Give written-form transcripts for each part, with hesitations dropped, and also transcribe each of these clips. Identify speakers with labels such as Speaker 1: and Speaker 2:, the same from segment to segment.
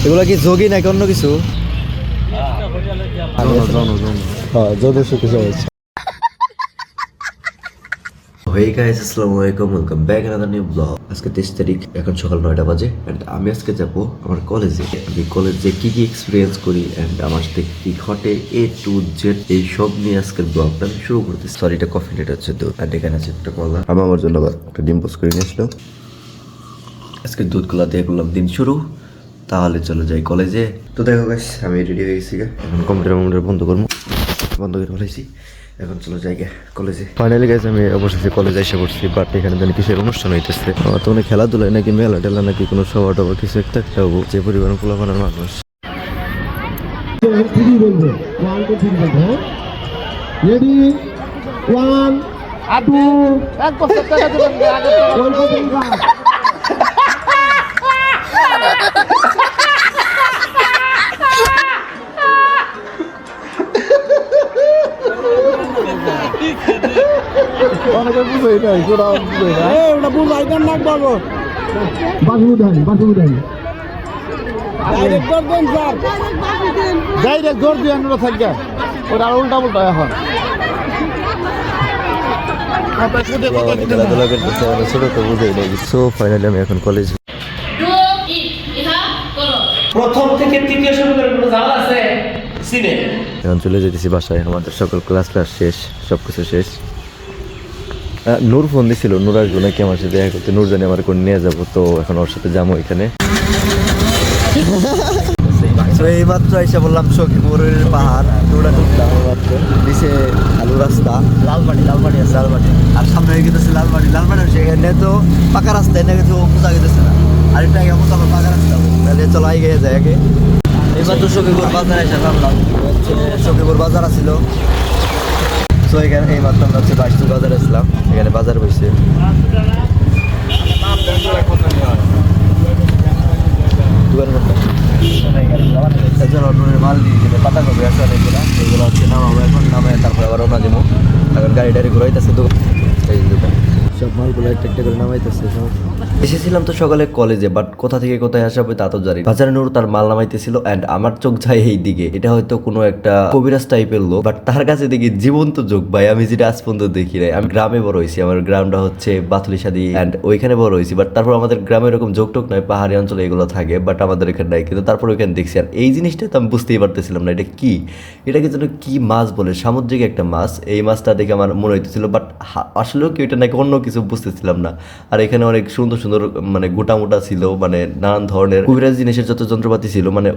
Speaker 1: এগুলা কি যোগী নাকি অন্য কিছু? Hey guys, আসসালামু আলাইকুম, welcome back another new blog. আজকে 23 তারিখ, এখন সকাল 9টা বাজে এন্ড আমি আজকে যাব আমার কলেজে। আমি কলেজে কি কি এক্সপিরিয়েন্স করি এন্ড আমার সাথে কি ঘটে A to Z এই সব নিয়ে আজকের ব্লগটা আমি শুরু করতেছি। সরি, এটা কফি লেট হচ্ছে দুধ আর এখানে আছে একটা কলা। আমি আমার জন্য আবার একটা ডিম পোস্ট করে নিয়েছিল। আজকে দুধ কলা দিয়ে করলাম দিন শুরু। তাহলে চলে যাই কলেজে। তো দেখো গাইস, আমি রেডি হয়ে গেছি। এখন কম্পিউটার বন্ধ করবো, বন্ধ করে ফেলেছি। এখন চলো যাই কলেজে। ফাইনালি গাইস আমি অবশেষে কলেজে এসে পড়ছি, বাট এখানে জানি কিসের অনুষ্ঠান হইতেছে। তো মানে খেলাধুলায় নাকি মেলা টেলা নাকি কোনো সভা টভা কিছু একটা হবো, যে পরিবার পোলাপানের মানুষ। অনেকে বুঝাই নাই, ওটা বুঝাই না, ওটা বুঝাই দেন না বাবু। বাসু উঠাই ডাইরেক্ট জোর দিয়ে আমরা থাকবে, ওটা আর উল্টা উল্টা এখন খেলাধুলা করতেছে, ছোট তো বুঝাই নাই। সো ফাইনালি আমি এখন কলেজ।
Speaker 2: প্রথম থেকে তৃতীয় সমীকরণ কোনো জানা আছে সিনে।
Speaker 1: এখন চলে যেতেছি বাসায়, আমাদের সকল ক্লাস শেষ, সবকিছু শেষ। নূর ফোন দিছিল, নূর আসবো নাকি আমার সাথে দেখা করতে, নূর জানি আমার কোন নিয়ে যাবো, তো এখন ওর সাথে যাবো এখানে। এই মাত্র এসে বললাম সখীপুরের পাহাড়, নূরা ঢুকলাম মাত্র, নিচে আলু রাস্তা, লালবাড়ি আছে লালবাড়ি, আর সামনে হয়ে গেছে লালবাড়ি এখানে তো পাকা রাস্তা, এনে কিছু বোঝা গেছে না। আরেকটা আগে মতো আমার পাকা রাস্তা, তাহলে চলো আগে যায় আগে। এইবার তো সখীপুর বাজার এসে নামলাম, সখীপুর বাজার আসছিল। তো এখানে এই মাত্র আমরা হচ্ছে বাইশপুর বাজার আসলাম, এখানে বাজার বসছে। মাল দিয়ে দিলে পাতা কপি আছে অনেকগুলো, এইগুলো হচ্ছে নামাবো এখন, নামে তারপরে আবার রওনা দেবো। এখন গাড়ি টাড়ি ঘুরাইতেছে দোকান, এই দোকান সব মালগুলো একটা একটা করে নামাইতেছে সব। এসেছিলাম তো সকালে কলেজে, বাট কোথা থেকে কোথায় আসা হবে তা তো জানি। বাজারে নূর তার মাল নামাইতেছিল এন্ড আমার চোখ যায় এই দিকে, এটা হয়তো কোনো একটা কবিরাজ টাইপের লোক, বাট তার কাছে দেখি জীবন্ত চোখ ভাই, আমি যেটা আজ পর্যন্ত দেখি নাই। আমি গ্রামে বড় হয়েছি, আমার গ্রামটা হচ্ছে বাথুলিশাদি এন্ড ওইখানে বড় হয়েছি, বাট তারপর আমাদের গ্রামে এরকম যোগ টোক নয়, পাহাড়ি অঞ্চলে এগুলো থাকে, বাট আমাদের এখানে নাই। কিন্তু তারপর ওইখানে দেখছি, আর এই জিনিসটা তো আমি বুঝতেই পারতেছিলাম না এটা কি, এটাকে যেন কি মাছ বলে, সামুদ্রিক একটা মাছ। এই মাছটা দেখে আমার মনে হইতেছিল, বাট আসলেও কি এটা নাকি অন্য কিছু বুঝতেছিলাম না। আর এখানে অনেক সুন্দর সুন্দর মানে গোটা মোটা ছিল, মানে নানান ধরনের কবিরাজ জিনিসের যত যন্ত্রপাতি ছিল, মানে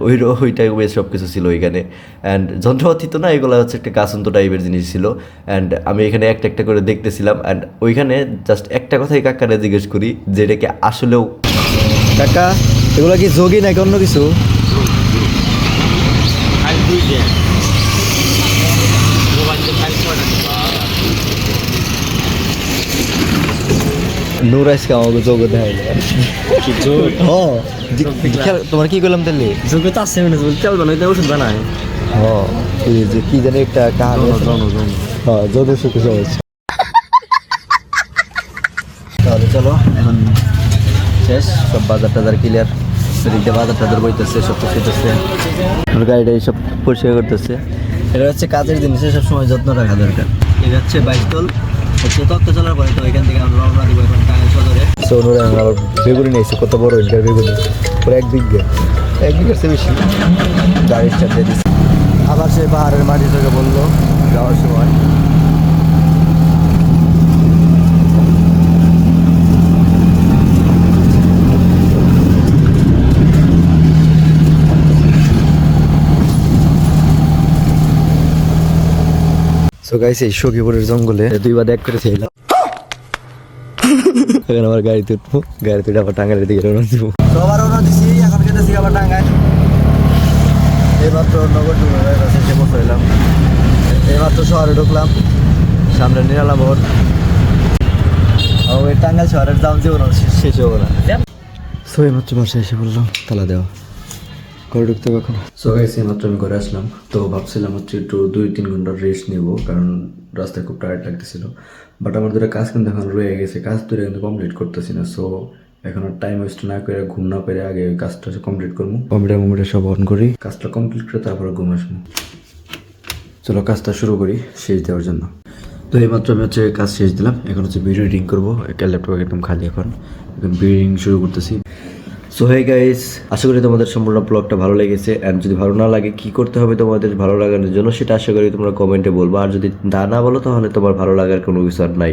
Speaker 1: ওই টাইপের সব কিছু ছিল এখানে। অ্যান্ড যন্ত্রপাতি তো না, এগুলো হচ্ছে একটা কাসন্ত টাইপের জিনিস ছিল। অ্যান্ড আমি এখানে একটা একটা করে দেখতেছিলাম, অ্যান্ড ওইখানে জাস্ট একটা কথাই কাকারে জিজ্ঞেস করি যে এটাকে আসলেও, কাকা এগুলো কি যোগী নাকি অন্য কিছু? নূর আজকে আমাকে যোগ দেয় তোমার কি করলাম তাহলে যোগ তো আসছে মানে তেল বানাইতে ওষুধ বানায়। যে কি জানি একটা কাহানি, যোগের সুখে হচ্ছে। তাহলে চলো এখন শেষ, সব বাজার টাজার ক্লিয়ার, এদিকে বাজার টাজার বইতেছে, সব কিছু হইতেছে, গাড়িটা সব পরিষ্কার করতেছে। এটা হচ্ছে কাজের জিনিস, সব সময় যত্ন রাখা দরকার। এটা হচ্ছে বাইকতল, হচ্ছে তত্ত্ব চলার পরে তো এখান থেকে আমরা রওনা দিব এখন টাঙ্গাইল সদরে। সোনুরে আমার বেগুনি নিয়েছে, কত বড় ইন্টার বেগুনি, পুরো এক বিঘের চেয়ে বেশি। গাড়ি স্টার্ট দিয়ে দিচ্ছে, আবার সেই পাহাড়ের মাটি থেকে বললো যাওয়ার সময়। সো গাইস, এই সখীপুরের জঙ্গলে দুইবার এক করে ছিলাম। এখন আমার গাড়িতে উঠবো, গাড়িতে উঠে আবার টাঙ্গাইলের দিকে রওনা দিব। তো আবার রওনা দিছি, এখন যেতেছি আবার টাঙ্গাইল। এইমাত্র নগর শেষে পৌঁছাইলাম, এইমাত্র শহরে ঢুকলাম, সামনে নিরালা মোড়। ওই টাঙ্গাইল শহরের দাম জীবন শেষ হবো না। সো এইমাত্র বাসায় এসে বললাম তালা দেওয়া, ঘরে ঢুকতে হবে এখন। সো গাইস, এইমাত্র আমি ঘরে আসলাম, তো ভাবছিলাম হচ্ছে একটু 2-3 ঘন্টার রেস্ট নিব, কারণ রাস্তায় খুব টায়ার্ড লাগতেছিল। বাট আমার দুটো কাজ কিন্তু এখন রয়ে গেছে, কাজ দুটো কিন্তু কমপ্লিট করতেছি না। সো এখন টাইম ওয়েস্ট না করে ঘুম না পেরে আগে ওই কাজটা কমপ্লিট করবো। কম্পিউটার সব অন করি, কাজটা কমপ্লিট করে তারপরে ঘুম আসবো। চলো কাজটা শুরু করি শেষ দেওয়ার জন্য। তো এইমাত্র আমি হচ্ছে কাজ শেষ দিলাম, এখন হচ্ছে ভিডিও এডিটিং করবো। একটা ল্যাপটপ একদম খালি, এখন ভিডিও এডিটিং শুরু করতেছি। সো হে গাইস, আশা করি তোমাদের সম্পূর্ণ ব্লগটা ভালো লেগেছে। অ্যান্ড যদি ভালো না লাগে কী করতে হবে তোমাদের ভালো লাগানোর জন্য সেটা আশা করি তোমরা কমেন্টে বলবো। আর যদি না বলো তাহলে তোমার ভালো লাগার কোনো কিছু আর নাই।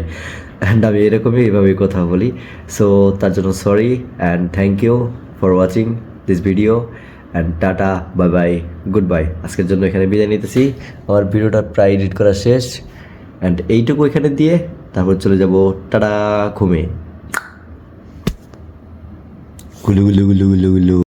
Speaker 1: অ্যান্ড আমি এরকমই এইভাবেই কথা বলি। সো তার জন্য sorry and thank you for watching this video and tata, bye bye, goodbye. আজকের জন্য এখানে বিদায় নিতেছি। আমার ভিডিওটা প্রায় এডিট করা শেষ, অ্যান্ড এইটুকু এখানে দিয়ে তারপর চলে যাব টাটা ঘুমে। গুলু গুলু গুলু গুলু গুলু।